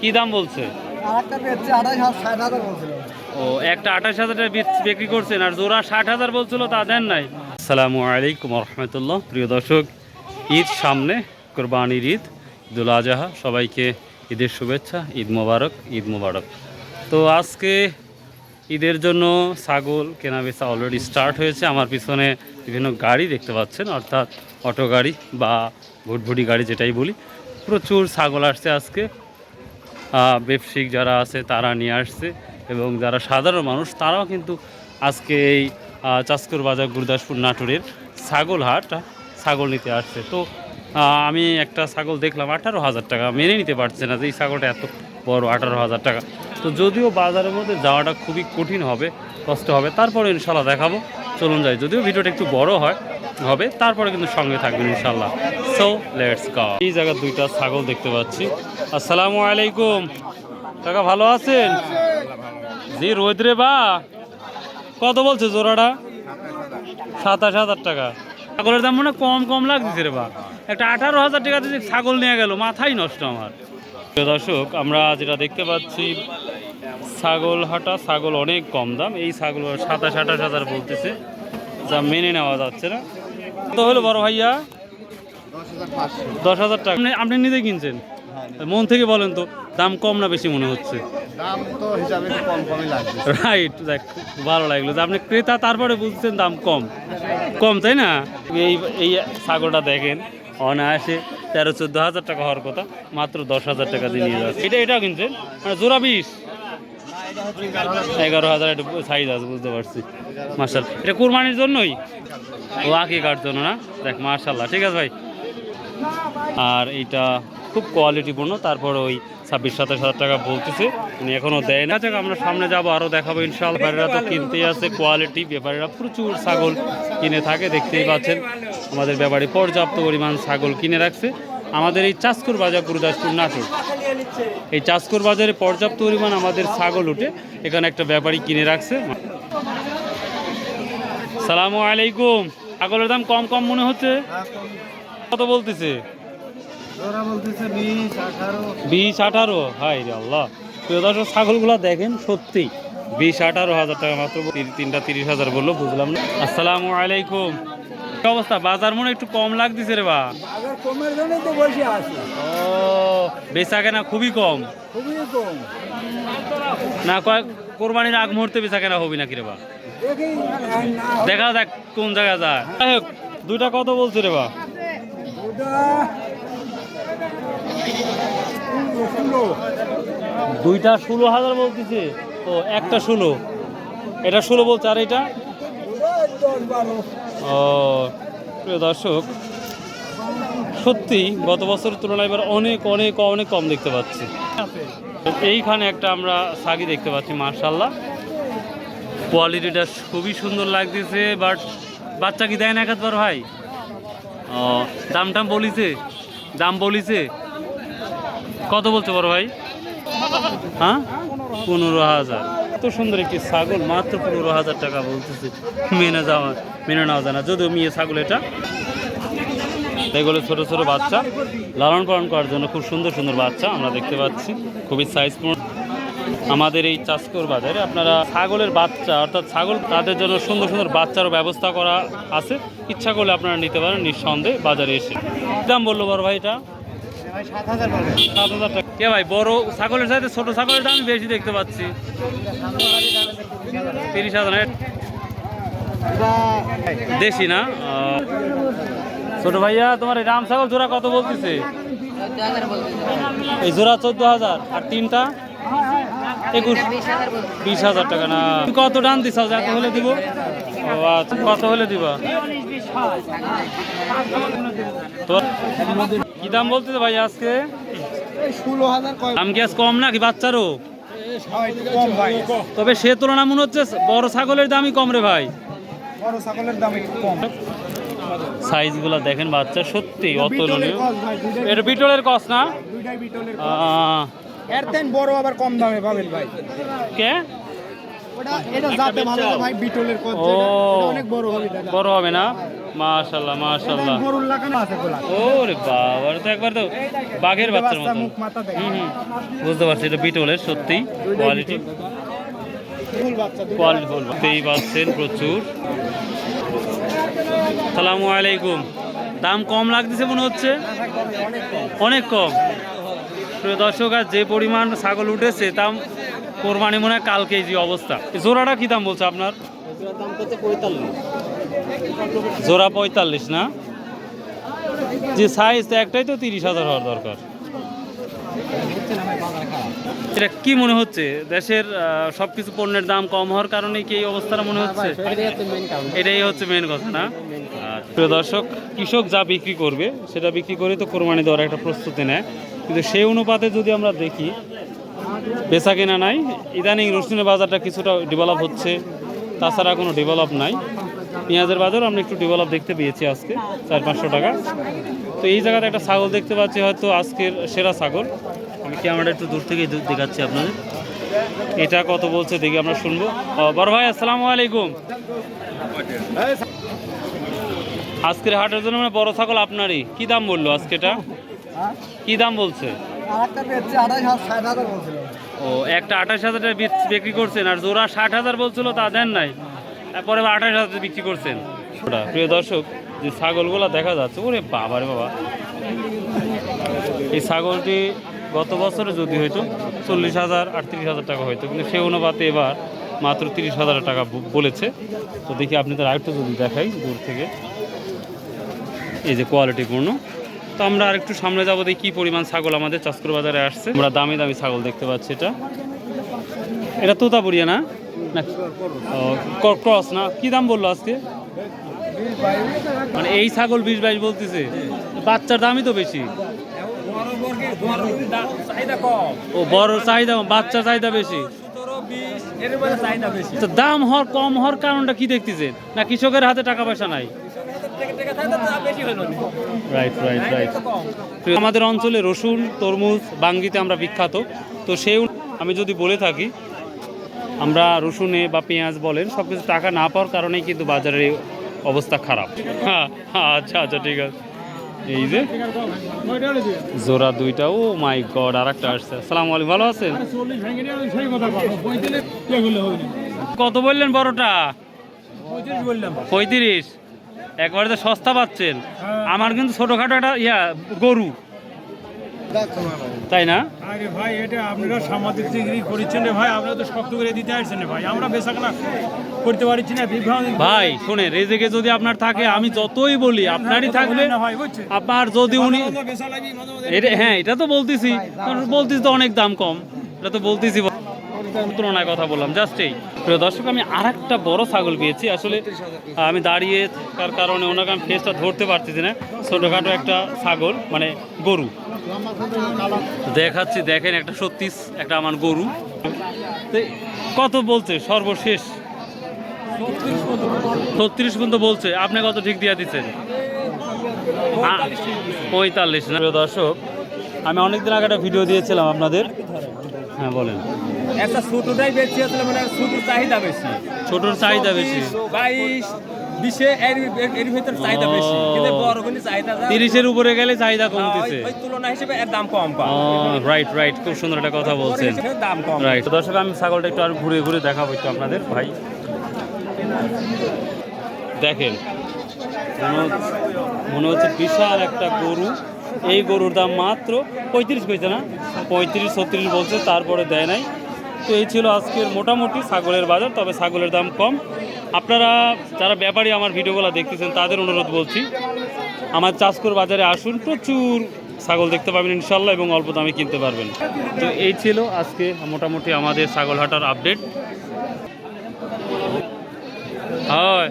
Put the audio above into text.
কি দাম বলছে? ও, একটা 28,000 টাকা বিক্রি করছেন, আর জোড়া 60,000 বলছিল, তা দেন নাই। আসসালামু আলাইকুম রহমতুল্লাহ। প্রিয় দর্শক, ঈদ সামনে, কোরবানির ঈদ, ঈদুল আজহা। সবাইকে ঈদের শুভেচ্ছা, ঈদ মোবারক, ঈদ মোবারক। তো আজকে ঈদের জন্য ছাগল কেনাবেচা অলরেডি স্টার্ট হয়েছে। আমার পিছনে বিভিন্ন গাড়ি দেখতে পাচ্ছেন, অর্থাৎ অটো গাড়ি বা ভুটভুটি গাড়ি যেটাই বলি। প্রচুর ছাগল আসছে আজকে। ব্যবসায়িক যারা আছে তারা নিয়ে আসছে, এবং যারা সাধারণ মানুষ তারাও কিন্তু আজকে এই চাঁচকর বাজার গুরুদাসপুর নাটোরের ছাগল হাট ছাগল নিতে আসছে। তো আমি একটা ছাগল দেখলাম 18,000 টাকা, মেনে নিতে পারছে না যে এই ছাগলটা এত বড়, 18,000 টাকা। তো যদিও বাজারের মধ্যে যাওয়াটা খুবই কঠিন হবে, কষ্ট হবে, তারপরে ইনশাল্লাহ দেখাবো। চলুন যাই, যদিও ভিডিওটা একটু বড় হবে, তারপরে কিন্তু সঙ্গে থাকবেন ইনশাল্লাহ। So let's go. এই জায়গায় দুইটা ছাগল দেখতে পাচ্ছি। আসসালামু আলাইকুম কাকা, ভালো আছেন? জি রোদ্রে বা কত বলছে জোড়াটা? 27,000 টাকা। ছাগলের দাম মনে কম কম লাগতেছে রে বা। একটা 18,000 টাকা দিয়ে ছাগল নিয়ে গেল, মাথাই নষ্ট আমার। দর্শক, আমরা যেটা দেখতে পাচ্ছি ছাগল হাটা, ছাগল অনেক কম দাম। এই ছাগল 27-28,000 বলতেছে, যা মেনে নেওয়া যাচ্ছে না। কত হলো বড় ভাইয়া? 10,000 টাকা। আপনি নিজে কিনছেন? মন থেকে বলেন তো, দাম কম না বেশি মনে হচ্ছে? দাম তো হিসাবে কম কমই লাগছে। রাইট, দেখ ভালো লাগলো যে আপনি ক্রেতা, তারপরে বুঝছেন দাম কম কম, তাই না? এই এই ছাগলটা দেখেন, অনায়াসে 13-14,000 টাকা হওয়ার কথা, মাত্র 10,000 টাকা দিয়ে নিয়ে যাচ্ছে। এটাও কিনছেন মানে জোড়া 20? 11,000 একটু সাইজ আছে, বুঝতে পারছি। মার্শাল্লাহ, এটা কুরবানির জন্যই? ও আকিকার জন্য না? দেখ মার্শাল্লাহ, ঠিক আছে ভাই। আর এইটা খুব কোয়ালিটিপূর্ণ, তারপর ওই 26-27,000 টাকা বলতেছে, উনি এখনও দেয় না। আমরা সামনে যাবো, আরও দেখাবো ইনশাআল্লাহ। ব্যাপারীরা তো কিনতেই আছে কোয়ালিটি, ব্যাপারীরা প্রচুর ছাগল কিনে থাকে, দেখতেই পাচ্ছেন। আমাদের ব্যাপারী পর্যাপ্ত পরিমাণ ছাগল কিনে রাখছে। আমাদের এই চাঁচকর বাজার গুরুদাসপুর নাটোর, এই চাঁচকর বাজারে পর্যাপ্ত পরিমাণ আমাদের ছাগল উঠে, এখানে একটা ব্যাপারী কিনে রাখছে। সালামু আলাইকুম। ছাগলের দাম কম কম মনে হচ্ছে, কত বলতেছে? 20-18। হাই রে আল্লাহ। প্রিয় দর্শক, ছাগলগুলো দেখেন, সত্যি 20-18,000 টাকা মাত্র। তিনটা 30,000 বললো, বুঝলাম না। আসসালামু আলাইকুম। কি অবস্থা? বাজার মনে একটু কম লাগতেছে রে বা। কমের জন্য তো বসে আছে। ও, বেচা কেনা খুবই কম। না, কোরবানির আগ মুহূর্তে বেচা কেনা হবি নাকি রে বা? দেখা যাক কোন জায়গা যায়। দুইটা কত বলছে রে বা? দুইটা 16,000 বলতেছে। ও, একটা 16, এটা 16 বলছে, আর এটা? ও, প্রিয় দর্শক, সত্যি গত বছরের তুলনায় এবার অনেক অনেক অনেক কম দেখতে পাচ্ছি। এইখানে একটা আমরা ছাগি দেখতে পাচ্ছি, মার্শাল্লাহ, কোয়ালিটিটা খুবই সুন্দর লাগতেছে। বাট বাচ্চা কি দেয় না একবার ভাই? ও, দাম বলিছে? দাম বলিছে কত বলছে বড় ভাই? হ্যাঁ, 15,000। এত সুন্দর একটি ছাগল, মাত্র 15,000 টাকা বলতেছে। মেনে নেওয়া যায় না, যদিও মেয়ে ছাগল। এটা এগুলো ছোটো ছোটো বাচ্চা লালন পালন করার জন্য খুব সুন্দর সুন্দর বাচ্চা আমরা দেখতে পাচ্ছি, খুবই সাইজপূর্ণ। আমাদের এই চাঁচকর বাজারে আপনারা ছাগলের বাচ্চা, অর্থাৎ ছাগল তাদের জন্য সুন্দর সুন্দর বাচ্চারও ব্যবস্থা করা আছে। ইচ্ছা করলে আপনারা নিতে পারেন নিঃসন্দেহে বাজারে এসে। দাম বললো বড় ভাই? এটা 7,000 টাকা। কে ভাই, বড় ছাগলের সাথে ছোট ছাগলের দাম বেশি দেখতে পাচ্ছি। 30,000 দেশি না? ছোট ভাইয়া, তোমার এই রাম ছাগল জোড়া কত বলতেছে? এই জোড়া 14,000, আর তিনটা 20,000 টাকা। না, কত দাম দিছ? এত হলে দিব? ও আচ্ছা, কত হলে দিবা? কি দাম বলতেছে ভাই আজকে? 16,000। দাম কি আজ কম নাকি বাচ্চারও? তবে সে তুলনা মনে হচ্ছে বড় ছাগলের দামই কম রে ভাই। বড় ছাগলের দাম একটু কম। সাইজগুলো দেখেন বাচ্চা, সত্যি অতুলনীয়। এটা বিটলের কস না? দুইটাই বিটলের। এর তেন বড় আবার কম দামে পাবেন ভাই। কে? এটা যাতে ভালো না ভাই বিটলের কত ও অনেক বড় হবে দাদা বড় হবে না? মাশাআল্লাহ মাশাআল্লাহ। গরুর লাগানো আছে গোলা ওরে বাবা, এটা তো একবার তো বাঘের বাচ্চার মতো। মুখ মাথা দেখে হুম, বুঝতে পারছি এটা বিটলের সত্যি কোয়ালিটি। ফুল বাচ্চা কোয়ালিটি বলতেই পাচ্ছেন প্রচুর। আসসালামু আলাইকুম। দাম কম লাগতেছে মনে হচ্ছে, অনেক কম। প্রিয় দর্শক, আর যে পরিমাণ ছাগল উঠেছে দাম কোরবানি মনে হয় কালকেই যে অবস্থা। জোড়াটা কি দাম বলছে আপনার? জোড়া 45 না? যে সাইজ একটাই তো 30,000 হওয়ার দরকার। এটা কি মনে হচ্ছে দেশের সবকিছু পণ্যের দাম কম হওয়ার কারণে কি এই অবস্থাটা মনে হচ্ছে? এটাই হচ্ছে মেন কথা না? প্রিয় দর্শক, কৃষক যা বিক্রি করবে সেটা বিক্রি করে তো কোরবানি দেওয়ার একটা প্রস্তুতি নেয়, কিন্তু সেই অনুপাতে যদি আমরা দেখি বেচা কেনা নাই। ইদানিং রসুনের বাজারটা কিছুটা ডেভেলপ হচ্ছে, তাছাড়া কোনো ডেভেলপ নাই। পেঁয়াজের বাজার আমরা একটু ডেভেলপ দেখতে পেয়েছি আজকে 400-500 টাকা। তো এই জায়গাতে একটা ছাগল দেখতে পাচ্ছি, হয়তো আজকের সেরা ছাগল। আমি ক্যামেরাটা একটু দূর থেকেই দেখাচ্ছি আপনাদের। এটা কত বলছে দেখি, আমরা শুনবো। বড় ভাই আসসালামু আলাইকুম। আজকের হাটের জন্য মানে বড় ছাগল আপনারই, কি দাম বললো আজকে? এটা কি দাম বলছে? আরেকটা বেচছে 28,000 বলছিল। ও, একটা 28,000 টাকা বিক্রি করছেন, আর জোড়া 60,000 বলছিল, তা দেন নাই, তারপরে 28,000 বিক্রি করছেন। প্রিয় দর্শক, যে ছাগলগুলো দেখা যাচ্ছে, ওরে বাবা রে বাবা, এই ছাগলটি গত বছরে যদি হয়তো 40,000-38,000 টাকা হয়তো, কিন্তু সে অনুপাতে এবার মাত্র 30,000 টাকা বলেছে। তো দেখি আপনি তার আরেকটু যদি দেখাই দূর থেকে, এই যে কোয়ালিটিপূর্ণ। তো আমরা আরেকটু সামনে যাবো, দেখি কী পরিমাণ ছাগল আমাদের চাঁচকুর বাজারে আসছে। আমরা দামি দামি ছাগল দেখতে পাচ্ছি। এটা তোতাপুরিয়া না? ক্রস না? কি দাম বললো আজকে? মানে এই ছাগল 20-22 বলতেছে, বাচ্চার দামই তো বেশি। ও, বড় চাহিদা, বাচ্চার চাহিদা বেশি। তো দাম কম হওয়ার কারণটা কি দেখতেছেন? না কৃষকের হাতে টাকা পয়সা নাই? Right right right. আমাদের অঞ্চলে রসুন, তরমুজ, বাঙ্গিতে আমরা বিখ্যাত। তো সেই আমি যদি বলে থাকি, আমরা রসুনে বা পেঁয়াজ বলেন সব কিছু টাকা না পাওয়ার কারণেই কিন্তু বাজারের অবস্থা খারাপ। হ্যাঁ, আচ্ছা আচ্ছা, ঠিক আছে। এই যে জোড়া দুইটা, ও মাই গড, আর একটা আসছে। আসসালামু আলাইকুম, ভালো আছেন? কত বললেন বড়টা? 35। একবারে তো সস্তা পাচ্ছেন। আমার কিন্তু ছোটখাটো একটা গরু, তাই না? আরে ভাই, এটা আপনারা সামাজিক ডিগ্রি করেছেন রে ভাই, আপনারা তো শক্ত করে দিতে আসছেন রে ভাই, আমরা বেচাকেনা করতে পারছি না। ভাই শুনে, রেজেকে যদি আপনার থাকে, আমি যতই বলি আপনারই থাকবে। আপনার যদি উনি হ্যাঁ, এটা তো বলতেছি তো অনেক দাম কম, এটা তো বলতেছি তুলনায় কথা বললাম জাস্ট এই। প্রিয় দর্শক, আমি আর একটা বড় ছাগল পেয়েছি। আসলে আমি দাঁড়িয়ে থাকার কারণে ওনাকে আমি ফেসটা ধরতে পারতেছি না। ছোটোখাটো একটা ছাগল, মানে গরু দেখাচ্ছি, দেখেন একটা 36 একটা আমার গরু। কত বলছে সর্বশেষ? 36 পর্যন্ত বলছে। আপনি কত ঠিক দিয়ে দিচ্ছেন? 45 না? প্রিয় দর্শক, আমি অনেকদিন আগে একটা ভিডিও দিয়েছিলাম আপনাদের। হ্যাঁ বলেন। একটা ছোটটাই বেশি আসলে, মানে ছোটর চাহিদা বেশি। ছোটর চাহিদা বেশি, 22-20 এর ভিতর চাহিদা বেশি, কিন্তু বড় কোনো চাহিদা 30-এর উপরে গেলে চাহিদা কমতেছে। ওই তুলনা হিসেবে এর দাম কম পায়। রাইট রাইট, খুব সুন্দর একটা কথা বলছেন। দাম কম। রাইট। দর্শক, আমি ছাগলটা একটু আর ঘুরে ঘুরে দেখাবো একটু আপনাদের। ভাই দেখেন, মনে হচ্ছে বিশাল একটা গরু। এই গরুর দাম মাত্র 35 কইছে না? 35-36 বলছে, তারপরে দেয় নাই। তো এই ছিল আজকের মোটামুটি ছাগলের বাজার, তবে ছাগলের দাম কম। আপনারা যারা ব্যাপারী আমার ভিডিওগুলো দেখতেছেন, তাদের অনুরোধ বলছি, আমার চাঁচকুর বাজারে আসুন, প্রচুর ছাগল দেখতে পাবেন ইনশাল্লাহ, এবং অল্প দামে কিনতে পারবেন। তো এই ছিল আজকে মোটামুটি আমাদের ছাগল হাটার আপডেট। হয়